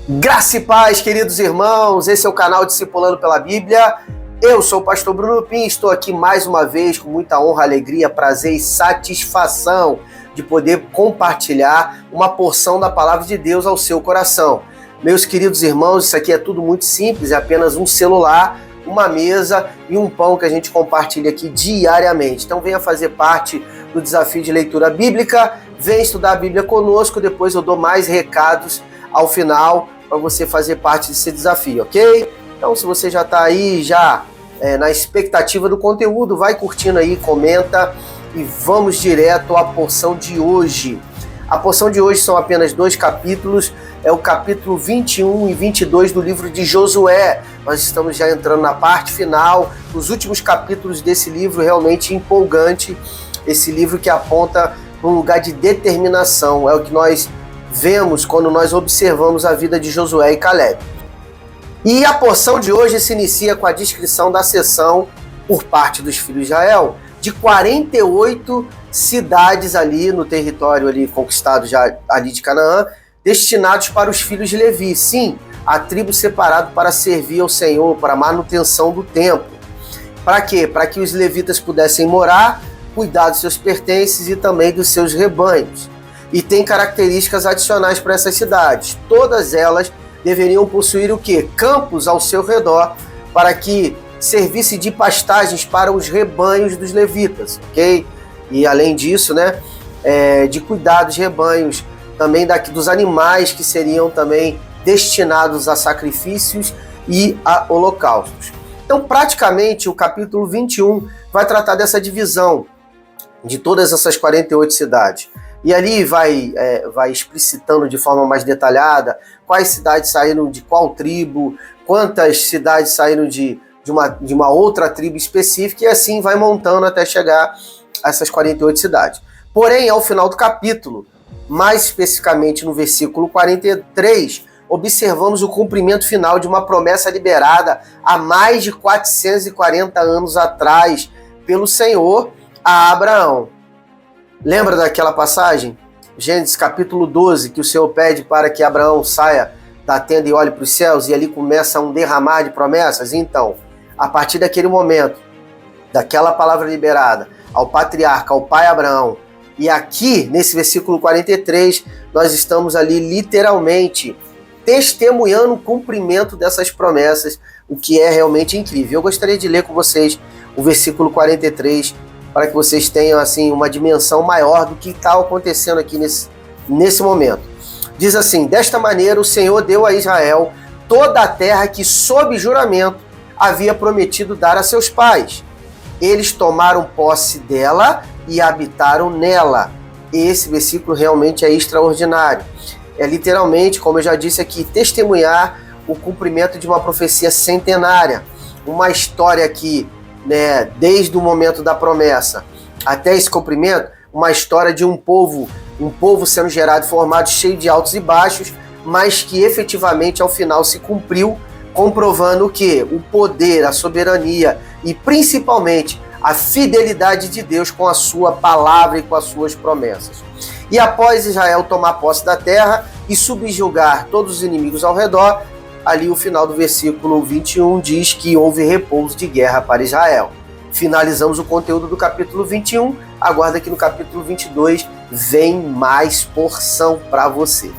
Graça e paz, queridos irmãos, esse é o canal Discipulando pela Bíblia. Eu sou o pastor Bruno Pim, estou aqui mais uma vez com muita honra, alegria, prazer e satisfação de poder compartilhar uma porção da palavra de Deus ao seu coração. Meus queridos irmãos, isso aqui é tudo muito simples, é apenas um celular, uma mesa e um pão que a gente compartilha aqui diariamente. Então venha fazer parte do desafio de leitura bíblica, venha estudar a Bíblia conosco, depois eu dou mais recados ao final para você fazer parte desse desafio, ok? Então, se você já está aí, na expectativa do conteúdo, vai curtindo aí, comenta e vamos direto à porção de hoje. A porção de hoje são apenas 2 capítulos, é o capítulo 21 e 22 do livro de Josué. Nós estamos já entrando na parte final, os últimos capítulos desse livro realmente empolgante, esse livro que aponta para um lugar de determinação, é o que nós vemos quando nós observamos a vida de Josué e Caleb. E a porção de hoje se inicia com a descrição da seção por parte dos filhos de Israel de 48 cidades ali no território ali conquistado já ali de Canaã, destinados para os filhos de Levi. Sim, a tribo separada para servir ao Senhor, para a manutenção do templo. Para quê? Para que os levitas pudessem morar, cuidar dos seus pertences e também dos seus rebanhos. E tem características adicionais para essas cidades. Todas elas deveriam possuir o quê? Campos ao seu redor para que servisse de pastagens para os rebanhos dos levitas, ok? E além disso, de cuidar dos rebanhos, também dos animais que seriam também destinados a sacrifícios e a holocaustos. Então, praticamente, o capítulo 21 vai tratar dessa divisão de todas essas 48 cidades. E ali vai explicitando de forma mais detalhada quais cidades saíram de qual tribo, quantas cidades saíram de uma outra tribo específica, e assim vai montando até chegar a essas 48 cidades. Porém, ao final do capítulo, mais especificamente no versículo 43, observamos o cumprimento final de uma promessa liberada há mais de 440 anos atrás pelo Senhor a Abraão. Lembra daquela passagem? Gênesis capítulo 12, que o Senhor pede para que Abraão saia da tenda e olhe para os céus, e ali começa um derramar de promessas? Então, a partir daquele momento, daquela palavra liberada ao patriarca, ao pai Abraão, e aqui, nesse versículo 43, nós estamos ali literalmente testemunhando o cumprimento dessas promessas, o que é realmente incrível. Eu gostaria de ler com vocês o versículo 43, para que vocês tenham assim uma dimensão maior do que está acontecendo aqui nesse momento. Diz assim: desta maneira o Senhor deu a Israel toda a terra que sob juramento havia prometido dar a seus pais. Eles tomaram posse dela e habitaram nela. Esse versículo realmente é extraordinário. É literalmente, como eu já disse aqui, testemunhar o cumprimento de uma profecia centenária, uma história que desde o momento da promessa até esse cumprimento, uma história de um povo sendo gerado e formado, cheio de altos e baixos, mas que efetivamente ao final se cumpriu, comprovando que o poder, a soberania e principalmente a fidelidade de Deus com a sua palavra e com as suas promessas. E após Israel tomar posse da terra e subjugar todos os inimigos ao redor, ali o final do versículo 21 diz que houve repouso de guerra para Israel. Finalizamos o conteúdo do capítulo 21, aguarda que no capítulo 22 vem mais porção para você.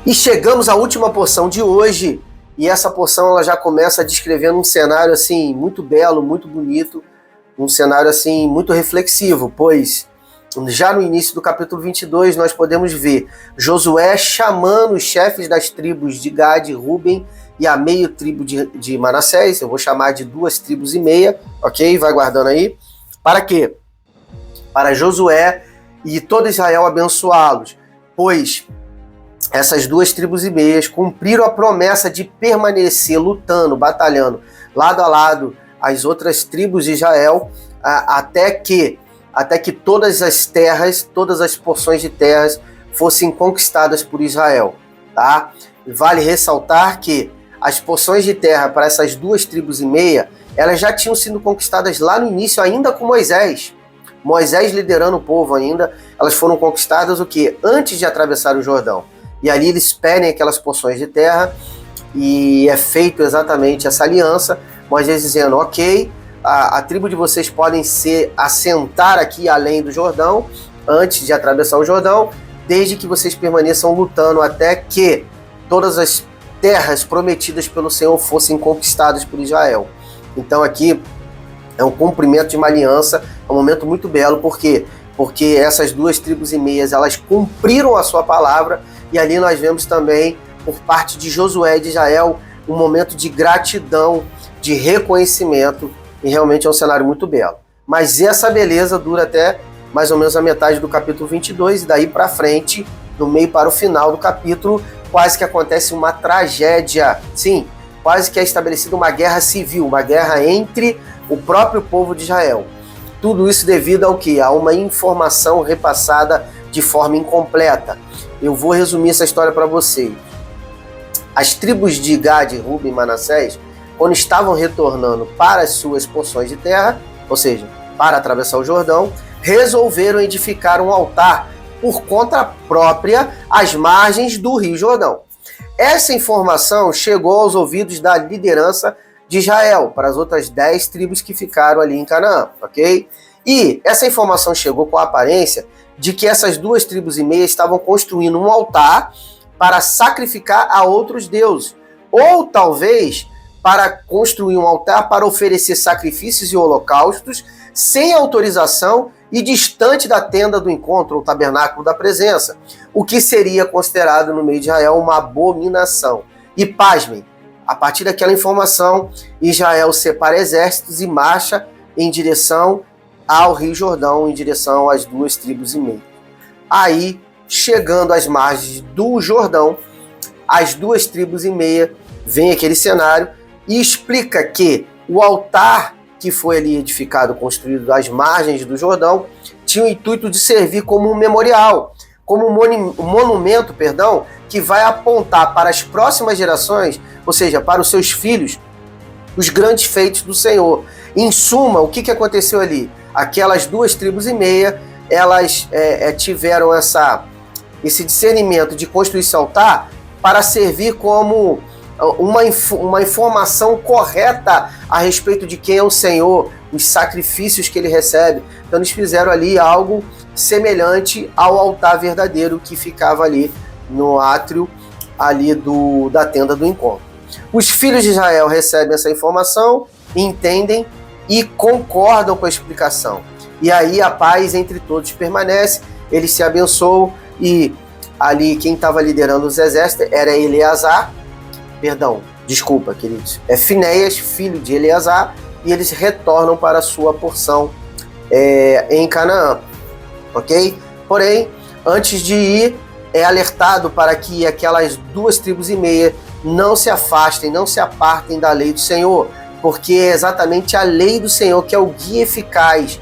E chegamos à última porção de hoje, e essa porção ela já começa descrevendo um cenário assim muito belo, muito bonito, um cenário assim muito reflexivo, pois já no início do capítulo 22 nós podemos ver Josué chamando os chefes das tribos de Gade, Ruben e a meio tribo de Manassés, eu vou chamar de 2 tribos e meia, ok? Vai guardando aí. Para quê? Para Josué e todo Israel abençoá-los, pois essas 2 tribos e meias cumpriram a promessa de permanecer lutando, batalhando lado a lado as outras tribos de Israel, até que todas as terras, todas as porções de terras fossem conquistadas por Israel, tá? Vale ressaltar que as porções de terra para essas 2 tribos e meia, elas já tinham sido conquistadas lá no início, ainda com Moisés. Moisés liderando o povo ainda, elas foram conquistadas o quê? Antes de atravessar o Jordão. e ali eles pedem aquelas porções de terra, e é feito exatamente essa aliança, Moisés dizendo, ok, a tribo de vocês podem se assentar aqui além do Jordão, antes de atravessar o Jordão, desde que vocês permaneçam lutando até que todas as terras prometidas pelo Senhor fossem conquistadas por Israel. Então aqui é um cumprimento de uma aliança, é um momento muito belo, por quê? Porque essas 2 tribos e meias, elas cumpriram a sua palavra, e ali nós vemos também, por parte de Josué e de Israel, um momento de gratidão, de reconhecimento, e realmente é um cenário muito belo. Mas essa beleza dura até mais ou menos a metade do capítulo 22, e daí para frente, do meio para o final do capítulo, quase que acontece uma tragédia. Sim, quase que é estabelecida uma guerra civil, uma guerra entre o próprio povo de Israel. Tudo isso devido ao quê? A uma informação repassada de forma incompleta. Eu vou resumir essa história para vocês. As tribos de Gad, Ruben e Manassés, quando estavam retornando para as suas porções de terra, ou seja, para atravessar o Jordão, resolveram edificar um altar por conta própria às margens do Rio Jordão. Essa informação chegou aos ouvidos da liderança de Israel, para as outras 10 tribos que ficaram ali em Canaã, ok? E essa informação chegou com a aparência de que essas 2 tribos e meia estavam construindo um altar para sacrificar a outros deuses, ou talvez para construir um altar para oferecer sacrifícios e holocaustos sem autorização e distante da tenda do encontro, ou tabernáculo da presença, o que seria considerado no meio de Israel uma abominação. E pasmem, a partir daquela informação, Israel separa exércitos e marcha em direção ao Rio Jordão, em direção às 2 tribos e meia. Aí, chegando às margens do Jordão, as 2 tribos e meia veem aquele cenário e explica que o altar que foi ali edificado, construído às margens do Jordão, tinha o intuito de servir como um memorial, como um monumento, que vai apontar para as próximas gerações, ou seja, para os seus filhos, os grandes feitos do Senhor. Em suma, o que aconteceu ali? Aquelas 2 tribos e meia, elas tiveram esse discernimento de construir esse altar para servir como uma informação correta a respeito de quem é o Senhor, os sacrifícios que ele recebe. Então eles fizeram ali algo semelhante ao altar verdadeiro que ficava ali no átrio ali da tenda do encontro. Os filhos de Israel recebem essa informação, entendem e concordam com a explicação. E aí a paz entre todos permanece, eles se abençoam, e ali quem estava liderando os exércitos era queridos, é Finéias, filho de Eleazar, e eles retornam para a sua porção em Canaã, ok? Porém, antes de ir, é alertado para que aquelas 2 tribos e meia não se afastem, não se apartem da lei do Senhor, porque é exatamente a lei do Senhor que é o guia eficaz,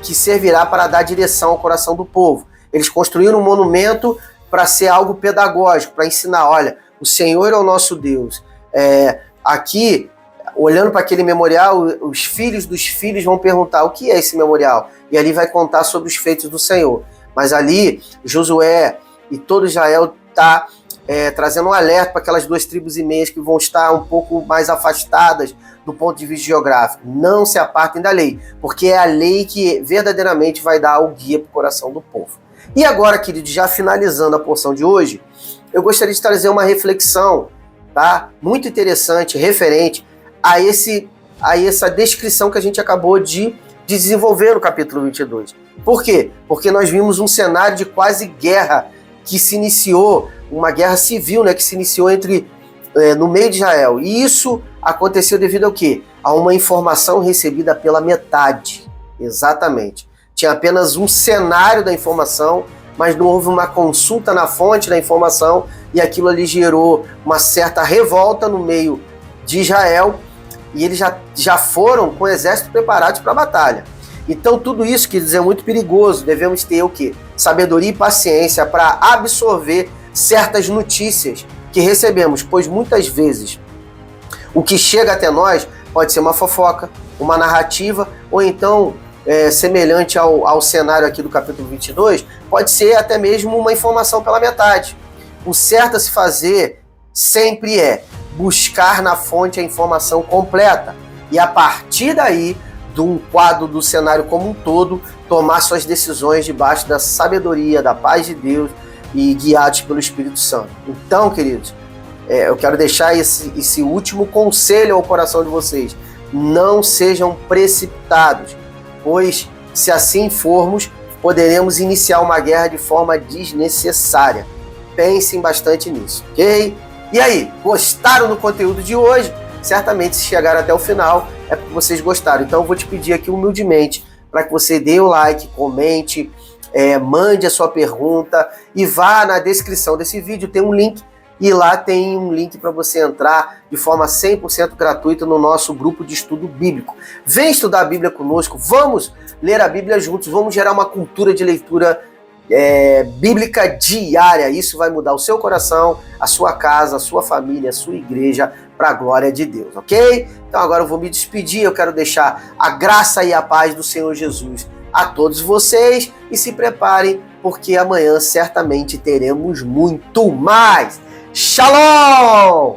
que servirá para dar direção ao coração do povo. Eles construíram um monumento para ser algo pedagógico, para ensinar, olha, o Senhor é o nosso Deus. Aqui, olhando para aquele memorial, os filhos dos filhos vão perguntar o que é esse memorial, e ali vai contar sobre os feitos do Senhor. Mas ali, Josué e todo Israel está trazendo um alerta para aquelas 2 tribos e meias que vão estar um pouco mais afastadas do ponto de vista geográfico. Não se apartem da lei, porque é a lei que verdadeiramente vai dar o guia para o coração do povo. E agora, querido, já finalizando a porção de hoje, eu gostaria de trazer uma reflexão, tá? Muito interessante, referente a essa descrição que a gente acabou de desenvolver no capítulo 22. Por quê? Porque nós vimos um cenário de quase guerra que se iniciou, uma guerra civil, que se iniciou no meio de Israel. E isso aconteceu devido ao quê? A uma informação recebida pela metade. Exatamente. Tinha apenas um cenário da informação, mas não houve uma consulta na fonte da informação, e aquilo ali gerou uma certa revolta no meio de Israel, e eles já foram com o exército preparados para a batalha. Então tudo isso, quer dizer, é muito perigoso. Devemos ter o quê? Sabedoria e paciência para absorver certas notícias que recebemos, pois muitas vezes o que chega até nós pode ser uma fofoca, uma narrativa, ou então, semelhante ao cenário aqui do capítulo 22, pode ser até mesmo uma informação pela metade. o certo a se fazer sempre é buscar na fonte a informação completa e, a partir daí, de um quadro do cenário como um todo, tomar suas decisões debaixo da sabedoria, da paz de Deus e guiados pelo Espírito Santo. Então, queridos, eu quero deixar esse último conselho ao coração de vocês. Não sejam precipitados, pois, se assim formos, poderemos iniciar uma guerra de forma desnecessária. Pensem bastante nisso, ok? E aí, gostaram do conteúdo de hoje? Certamente, se chegaram até o final, é porque vocês gostaram. Então, eu vou te pedir aqui humildemente para que você dê o like, comente, mande a sua pergunta e vá na descrição desse vídeo, tem um link, e lá tem um link para você entrar de forma 100% gratuita no nosso grupo de estudo bíblico. Vem estudar a Bíblia conosco, vamos ler a Bíblia juntos, vamos gerar uma cultura de leitura bíblica diária. Isso vai mudar o seu coração, a sua casa, a sua família, a sua igreja, para a glória de Deus, ok? Então agora eu vou me despedir, eu quero deixar a graça e a paz do Senhor Jesus a todos vocês e se preparem, porque amanhã certamente teremos muito mais. Shalom!